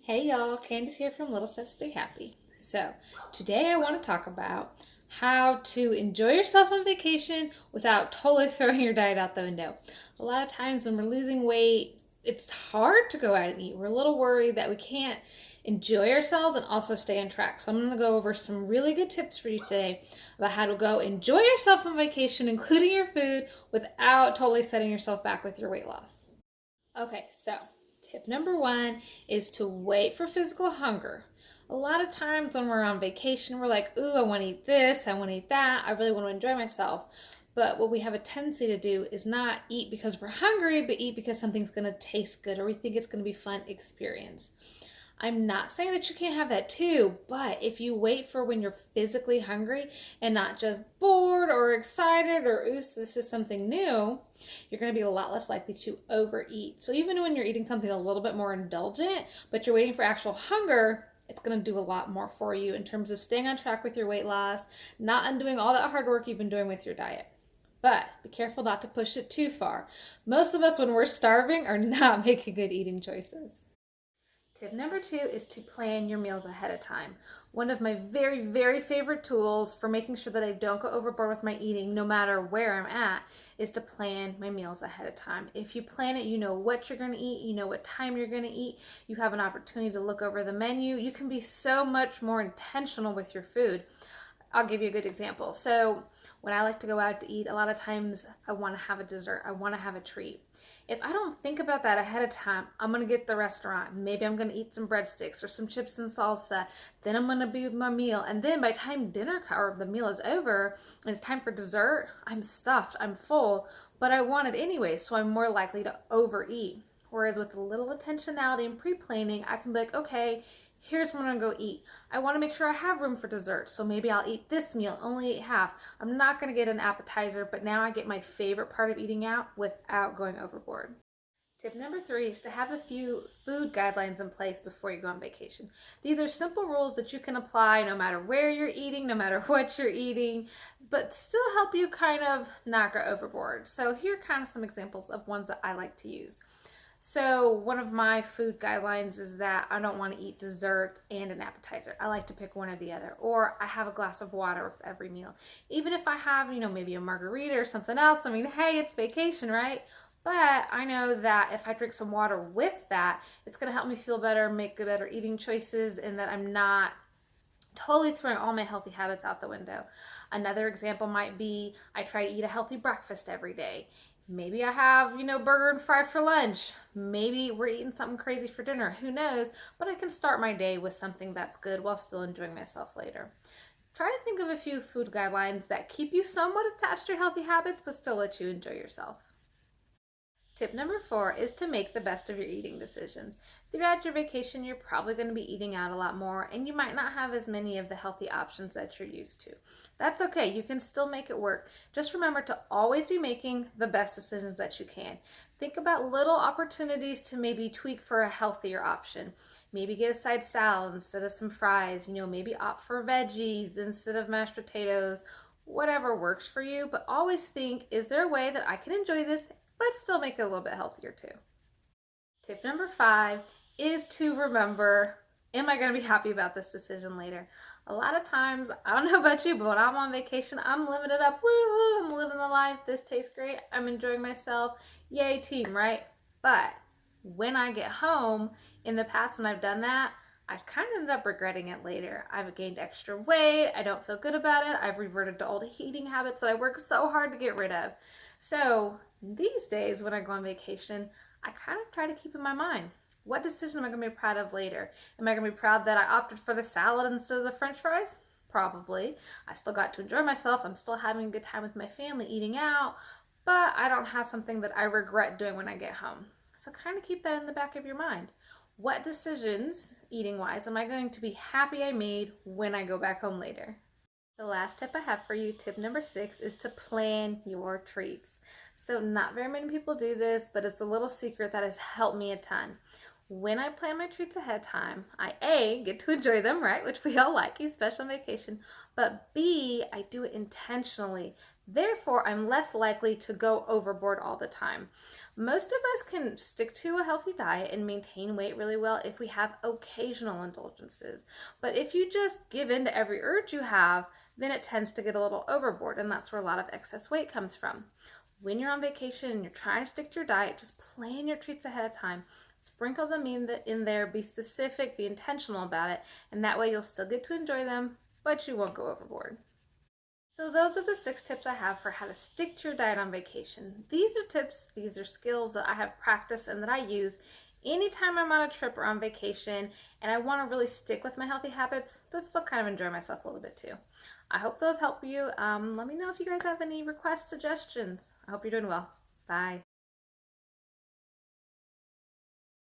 Hey y'all, Candace here from Little Steps Big Happy. So, today I want to talk about how to enjoy yourself on vacation without totally throwing your diet out the window. A lot of times when we're losing weight, it's hard to go out and eat. We're a little worried that we can't enjoy ourselves and also stay on track. So, I'm going to go over some really good tips for you today about how to go enjoy yourself on vacation, including your food, without totally setting yourself back with your weight loss. Okay, so tip number one is to wait for physical hunger. A lot of times when we're on vacation, we're like, ooh, I want to eat this, I want to eat that, I really want to enjoy myself. But what we have a tendency to do is not eat because we're hungry, but eat because something's going to taste good or we think it's going to be a fun experience. I'm not saying that you can't have that too, but if you wait for when you're physically hungry and not just bored or excited or, ooh, this is something new, you're going to be a lot less likely to overeat. So even when you're eating something a little bit more indulgent, but you're waiting for actual hunger, it's going to do a lot more for you in terms of staying on track with your weight loss, not undoing all that hard work you've been doing with your diet. But be careful not to push it too far. Most of us, when we're starving, are not making good eating choices. Tip number two is to plan your meals ahead of time. One of my very, very favorite tools for making sure that I don't go overboard with my eating, no matter where I'm at, is to plan my meals ahead of time. If you plan it, you know what you're going to eat, you know what time you're going to eat, you have an opportunity to look over the menu. You can be so much more intentional with your food. I'll give you a good example. So when I like to go out to eat, a lot of times I want to have a dessert. I want to have a treat. If I don't think about that ahead of time, I'm going to get to the restaurant. Maybe I'm going to eat some breadsticks or some chips and salsa. Then I'm going to be with my meal. And then by the time dinner or the meal is over and it's time for dessert, I'm stuffed, I'm full, but I want it anyway. So I'm more likely to overeat. Whereas with a little intentionality and pre-planning, I can be like, okay, here's when I'm gonna go eat. I want to make sure I have room for dessert, so maybe I'll eat this meal, only eat half. I'm not gonna get an appetizer, but now I get my favorite part of eating out without going overboard. Tip number three is to have a few food guidelines in place before you go on vacation. These are simple rules that you can apply no matter where you're eating, no matter what you're eating, but still help you kind of not go overboard. So here are kind of some examples of ones that I like to use. So one of my food guidelines is that I don't want to eat dessert and an appetizer. I like to pick one or the other. Or I have a glass of water with every meal. Even if I have, maybe a margarita or something else, I mean, hey, it's vacation, right? But I know that if I drink some water with that, it's going to help me feel better, make better eating choices, and that I'm not totally throwing all my healthy habits out the window. Another example might be I try to eat a healthy breakfast every day. Maybe I have, burger and fry for lunch. Maybe we're eating something crazy for dinner. Who knows? But I can start my day with something that's good while still enjoying myself later. Try to think of a few food guidelines that keep you somewhat attached to your healthy habits, but still let you enjoy yourself. Tip number four is to make the best of your eating decisions. Throughout your vacation, you're probably going to be eating out a lot more, and you might not have as many of the healthy options that you're used to. That's okay. You can still make it work. Just remember to always be making the best decisions that you can. Think about little opportunities to maybe tweak for a healthier option. Maybe get a side salad instead of some fries. Maybe opt for veggies instead of mashed potatoes. Whatever works for you, but always think, is there a way that I can enjoy this but still make it a little bit healthier too? Tip number five is to remember, am I going to be happy about this decision later? A lot of times, I don't know about you, but when I'm on vacation, I'm living it up. Woohoo, I'm living the life. This tastes great. I'm enjoying myself. Yay, team, right? But when I get home, in the past when I've done that, I've kind of ended up regretting it later. I've gained extra weight. I don't feel good about it. I've reverted to old eating habits that I worked so hard to get rid of. So these days when I go on vacation, I kind of try to keep in my mind, what decision am I going to be proud of later? Am I going to be proud that I opted for the salad instead of the french fries? Probably. I still got to enjoy myself. I'm still having a good time with my family eating out, but I don't have something that I regret doing when I get home. So kind of keep that in the back of your mind. What decisions, eating wise, am I going to be happy I made when I go back home later? The last tip I have for you, tip number six, is to plan your treats. So not very many people do this, but it's a little secret that has helped me a ton. When I plan my treats ahead of time, I A, get to enjoy them, right, which we all like, especially on vacation, but B, I do it intentionally. Therefore, I'm less likely to go overboard all the time. Most of us can stick to a healthy diet and maintain weight really well if we have occasional indulgences. But if you just give in to every urge you have, then it tends to get a little overboard, and that's where a lot of excess weight comes from. When you're on vacation and you're trying to stick to your diet, just plan your treats ahead of time. Sprinkle them in there, be specific, be intentional about it, and that way you'll still get to enjoy them, but you won't go overboard. So those are the 6 tips I have for how to stick to your diet on vacation. These are tips, these are skills that I have practiced and that I use anytime I'm on a trip or on vacation and I want to really stick with my healthy habits, but still kind of enjoy myself a little bit too. I hope those help you. Let me know if you guys have any requests, suggestions. I hope you're doing well. Bye.